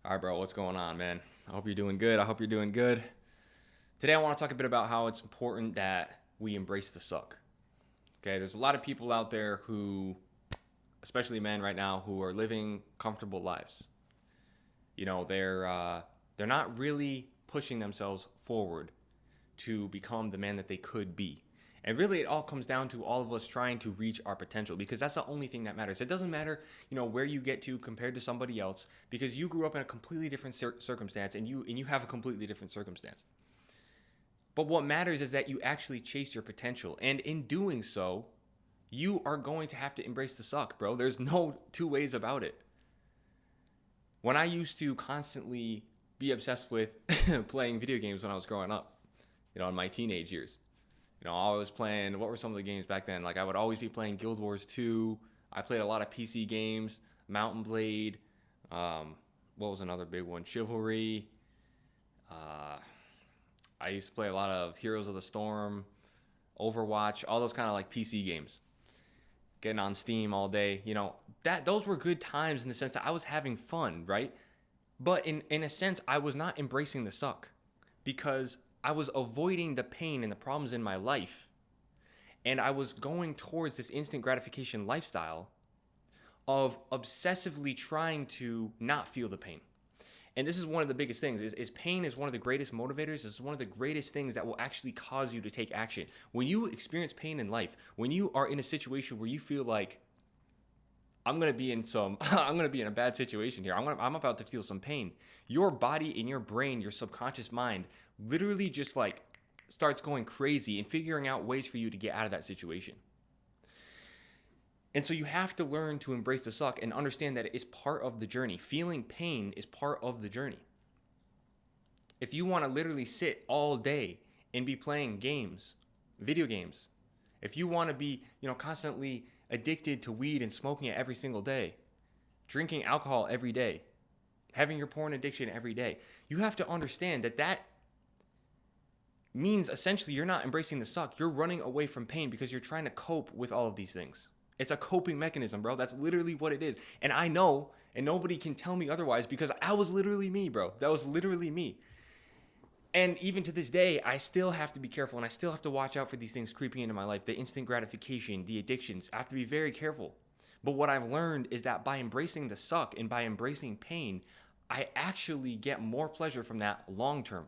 All right, bro, what's going on, man? I hope you're doing good. I hope you're doing good. Today, I want to talk a bit about how it's important that we embrace the suck. Okay, there's a lot of people out there who, especially men right now, who are living comfortable lives. They're not really pushing themselves forward to become the man that they could be. And really, it all comes down to all of us trying to reach our potential because that's the only thing that matters. It doesn't matter, where you get to compared to somebody else because you grew up in a completely different circumstance and you have a completely different circumstance. But what matters is that you actually chase your potential. And in doing so, you are going to have to embrace the suck, bro. There's no two ways about it. When I used to constantly be obsessed with playing video games when I was growing up, in my teenage years, I was playing, what were some of the games back then? Like, I would always be playing Guild Wars 2. I played a lot of PC games, Mountain Blade. What was another big one? Chivalry. Uh, I used to play a lot of Heroes of the Storm, Overwatch, all those kind of like PC games. Getting on Steam all day. Those were good times in the sense that I was having fun, right? But in a sense, I was not embracing the suck because I was avoiding the pain and the problems in my life. And I was going towards this instant gratification lifestyle of obsessively trying to not feel the pain. And this is one of the biggest things is pain is one of the greatest motivators. It's one of the greatest things that will actually cause you to take action. When you experience pain in life, when you are in a situation where you feel like I'm going to be in a bad situation here. I'm about to feel some pain. Your body and your brain, your subconscious mind literally just like starts going crazy and figuring out ways for you to get out of that situation. And so you have to learn to embrace the suck and understand that it's part of the journey. Feeling pain is part of the journey. If you want to literally sit all day and be playing games, video games, if you want to be, constantly addicted to weed and smoking it every single day, drinking alcohol every day, having your porn addiction every day, you have to understand that means essentially you're not embracing the suck. You're running away from pain because you're trying to cope with all of these things. It's a coping mechanism, bro. That's literally what it is. And I know, and nobody can tell me otherwise because I was literally me, bro. That was literally me. And even to this day, I still have to be careful and I still have to watch out for these things creeping into my life. The instant gratification, the addictions. I have to be very careful. But what I've learned is that by embracing the suck and by embracing pain, I actually get more pleasure from that long term.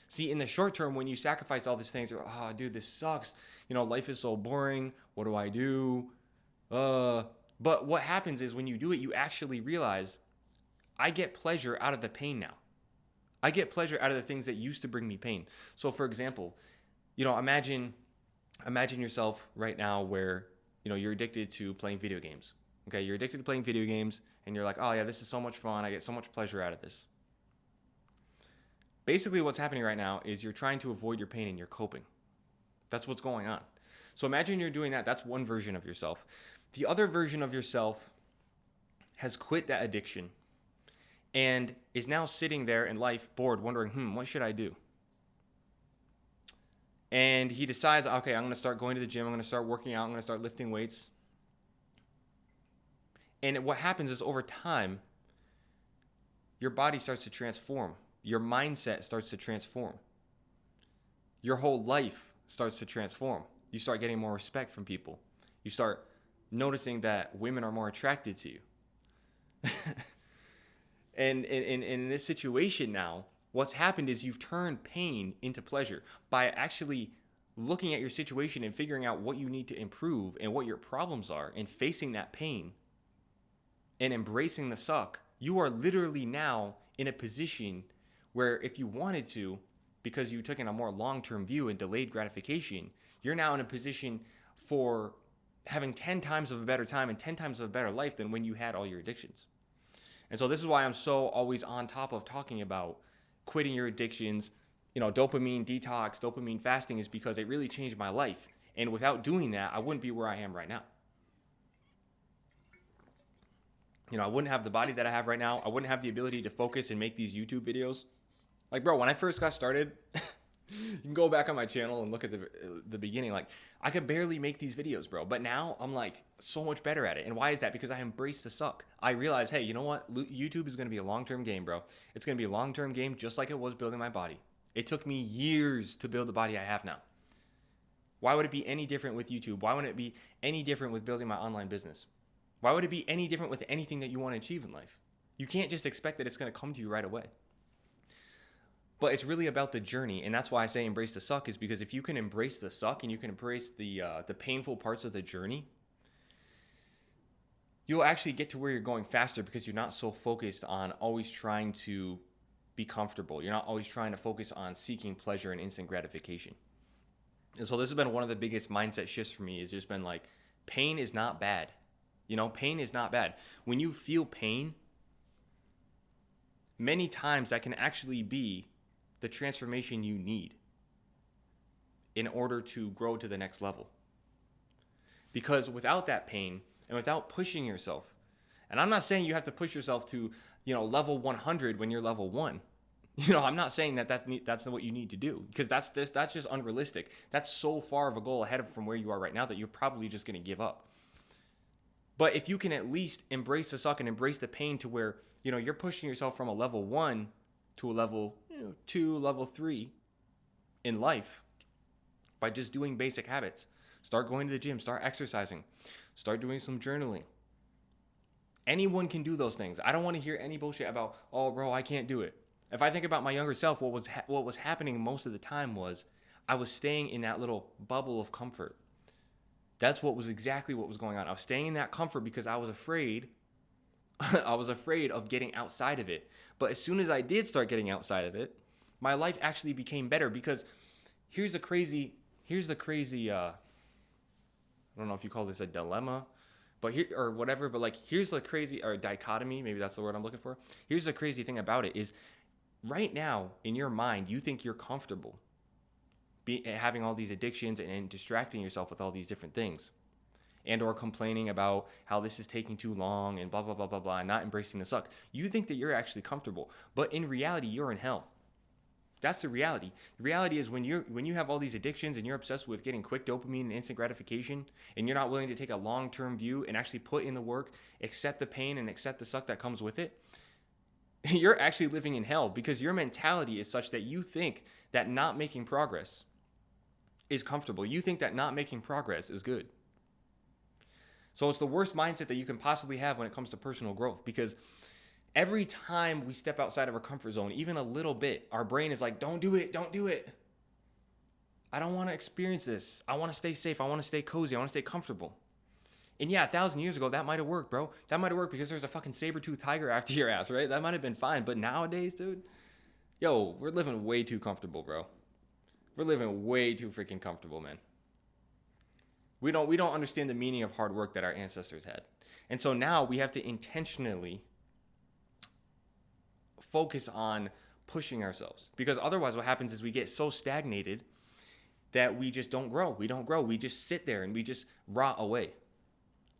See, in the short term, when you sacrifice all these things, you're like, oh, dude, this sucks. Life is so boring. What do I do? But what happens is when you do it, you actually realize I get pleasure out of the pain now. I get pleasure out of the things that used to bring me pain. So for example, imagine yourself right now where, you're addicted to playing video games. Okay, you're addicted to playing video games and you're like, oh yeah, this is so much fun. I get so much pleasure out of this. Basically what's happening right now is you're trying to avoid your pain and you're coping. That's what's going on. So imagine you're doing that. That's one version of yourself. The other version of yourself has quit that addiction and is now sitting there in life bored, wondering, what should I do? And he decides, okay, I'm going to start going to the gym. I'm going to start working out. I'm going to start lifting weights. And what happens is over time, your body starts to transform. Your mindset starts to transform. Your whole life starts to transform. You start getting more respect from people. You start noticing that women are more attracted to you. And in this situation now, what's happened is you've turned pain into pleasure by actually looking at your situation and figuring out what you need to improve and what your problems are and facing that pain and embracing the suck. You are literally now in a position where if you wanted to, because you took in a more long-term view and delayed gratification, you're now in a position for having 10 times of a better time and 10 times of a better life than when you had all your addictions. And so this is why I'm so always on top of talking about quitting your addictions, dopamine detox, dopamine fasting, is because it really changed my life. And without doing that, I wouldn't be where I am right now. I wouldn't have the body that I have right now. I wouldn't have the ability to focus and make these YouTube videos. Like, bro, when I first got started, You can go back on my channel and look at the beginning. Like, I could barely make these videos, bro. But now I'm like so much better at it. And why is that? Because I embrace the suck. I realize, hey, you know what? YouTube is going to be a long-term game, bro. It's going to be a long-term game just like it was building my body. It took me years to build the body I have now. Why would it be any different with YouTube? Why wouldn't it be any different with building my online business? Why would it be any different with anything that you want to achieve in life? You can't just expect that it's going to come to you right away. But it's really about the journey, and that's why I say embrace the suck, is because if you can embrace the suck and you can embrace the painful parts of the journey, you'll actually get to where you're going faster because you're not so focused on always trying to be comfortable. You're not always trying to focus on seeking pleasure and instant gratification. And so this has been one of the biggest mindset shifts for me. It's just been like, pain is not bad. You know, pain is not bad. When you feel pain, many times that can actually be the transformation you need in order to grow to the next level. Because without that pain and without pushing yourself, and I'm not saying you have to push yourself to, level 100 when you're level 1. I'm not saying that's what you need to do, because that's just unrealistic. That's so far of a goal ahead from where you are right now that you're probably just going to give up. But if you can at least embrace the suck and embrace the pain to where, you're pushing yourself from a level 1 to a level 2, level 3 in life by just doing basic habits. Start going to the gym, start exercising, start doing some journaling. Anyone can do those things. I don't want to hear any bullshit about, oh, bro, I can't do it. If I think about my younger self, what was happening most of the time was I was staying in that little bubble of comfort. That's exactly what was going on. I was staying in that comfort because I was afraid. I was afraid of getting outside of it. But as soon as I did start getting outside of it, my life actually became better, because here's the crazy, I don't know if you call this a dilemma, but here, or whatever, but like, here's the crazy, or dichotomy, maybe that's the word I'm looking for. Here's the crazy thing about it is, right now in your mind, you think you're comfortable having all these addictions and distracting yourself with all these different things, and or complaining about how this is taking too long and blah, blah, blah, blah, blah, and not embracing the suck. You think that you're actually comfortable, but in reality, you're in hell. That's the reality. The reality is when you have all these addictions and you're obsessed with getting quick dopamine and instant gratification, and you're not willing to take a long-term view and actually put in the work, accept the pain and accept the suck that comes with it, you're actually living in hell, because your mentality is such that you think that not making progress is comfortable. You think that not making progress is good. So it's the worst mindset that you can possibly have when it comes to personal growth, because every time we step outside of our comfort zone, even a little bit, our brain is like, don't do it, don't do it. I don't want to experience this. I want to stay safe. I want to stay cozy. I want to stay comfortable. And yeah, 1,000 years ago, that might have worked, bro. That might have worked because there's a fucking saber-toothed tiger after your ass, right? That might have been fine. But nowadays, dude, we're living way too comfortable, bro. We're living way too freaking comfortable, man. We don't understand the meaning of hard work that our ancestors had. And so now we have to intentionally focus on pushing ourselves, because otherwise what happens is we get so stagnated that we just don't grow. We don't grow. We just sit there and we just rot away.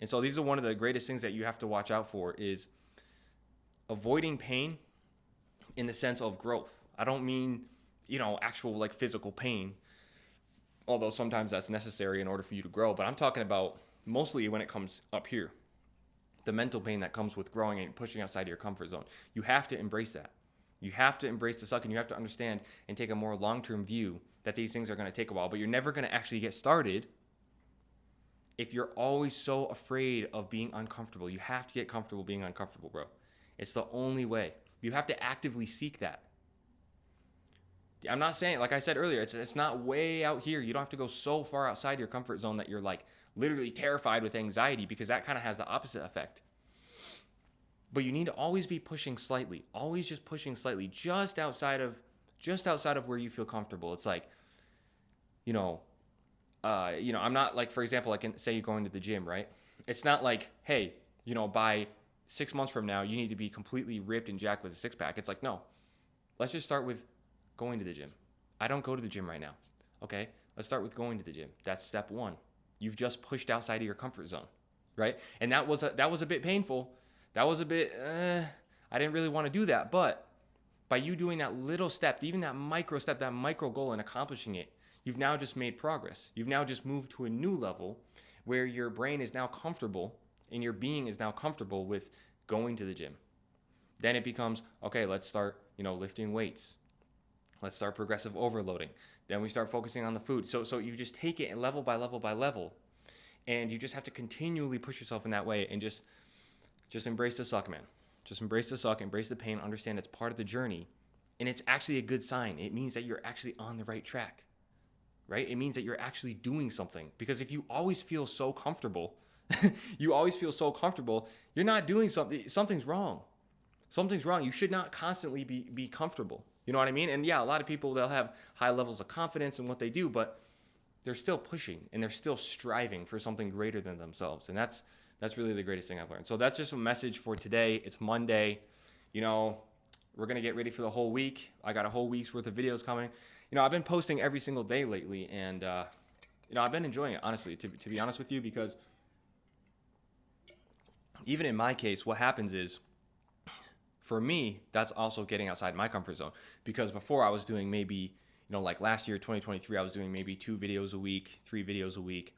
And so these are one of the greatest things that you have to watch out for, is avoiding pain in the sense of growth. I don't mean, actual like physical pain, although sometimes that's necessary in order for you to grow. But I'm talking about mostly when it comes up here, the mental pain that comes with growing and pushing outside of your comfort zone. You have to embrace that. You have to embrace the suck, and you have to understand and take a more long-term view that these things are going to take a while, but you're never going to actually get started if you're always so afraid of being uncomfortable. You have to get comfortable being uncomfortable, bro. It's the only way. You have to actively seek that. I'm not saying, like I said earlier, it's not way out here. You don't have to go so far outside your comfort zone that you're like literally terrified with anxiety, because that kind of has the opposite effect. But you need to always be pushing slightly, always just pushing slightly, just outside of where you feel comfortable. It's like, I'm not like, for example, like say you're going to the gym, right? It's not like, hey, by 6 months from now, you need to be completely ripped and jacked with a six pack. It's like, no, let's just start with going to the gym. I don't go to the gym right now. Okay. Let's start with going to the gym. That's step one. You've just pushed outside of your comfort zone, right? And that was a bit painful. That was a bit, I didn't really want to do that, but By you doing that little step, even that micro step, that micro goal, and accomplishing it, you've now just made progress. You've now just moved to a new level where your brain is now comfortable and your being is now comfortable with going to the gym. Then it becomes, okay, let's start, lifting weights. Let's start progressive overloading. Then we start focusing on the food. So you just take it level by level by level, and you just have to continually push yourself in that way, and just embrace the suck, man. Just embrace the suck, embrace the pain, understand it's part of the journey. And it's actually a good sign. It means that you're actually on the right track, right? It means that you're actually doing something. Because if you always feel so comfortable, you're not doing something. Something's wrong. Something's wrong. You should not constantly be comfortable. You know what I mean? And yeah, a lot of people, they'll have high levels of confidence in what they do, but they're still pushing and they're still striving for something greater than themselves. And that's really the greatest thing I've learned. So that's just a message for today. It's Monday. We're going to get ready for the whole week. I got a whole week's worth of videos coming. I've been posting every single day lately, and I've been enjoying it, honestly, to be honest with you, because even in my case, what happens is, for me, that's also getting outside my comfort zone. Because before, I was doing maybe, like last year, 2023, I was doing maybe 2 videos a week, 3 videos a week.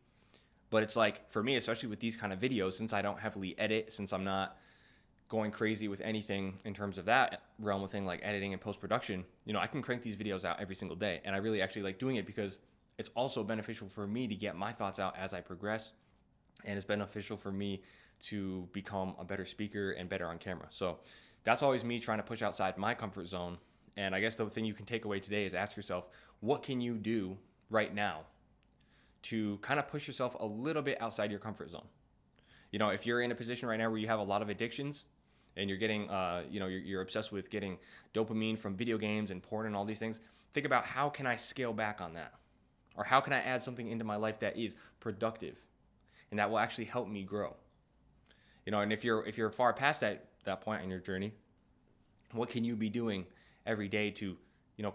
But it's like, for me, especially with these kind of videos, since I don't heavily edit, since I'm not going crazy with anything in terms of that realm of thing, like editing and post-production, I can crank these videos out every single day. And I really actually like doing it because it's also beneficial for me to get my thoughts out as I progress. And it's beneficial for me to become a better speaker and better on camera. So that's always me trying to push outside my comfort zone. And I guess the thing you can take away today is ask yourself, what can you do right now to kind of push yourself a little bit outside your comfort zone? If you're in a position right now where you have a lot of addictions and you're getting, you're obsessed with getting dopamine from video games and porn and all these things, think about, how can I scale back on that? Or how can I add something into my life that is productive and that will actually help me grow? And if you're far past that point in your journey, what can you be doing every day to,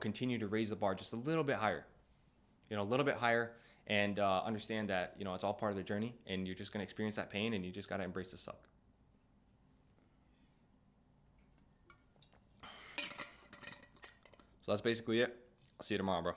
continue to raise the bar just a little bit higher, and understand that, it's all part of the journey, and you're just going to experience that pain, and you just got to embrace the suck. So that's basically it. I'll see you tomorrow, bro.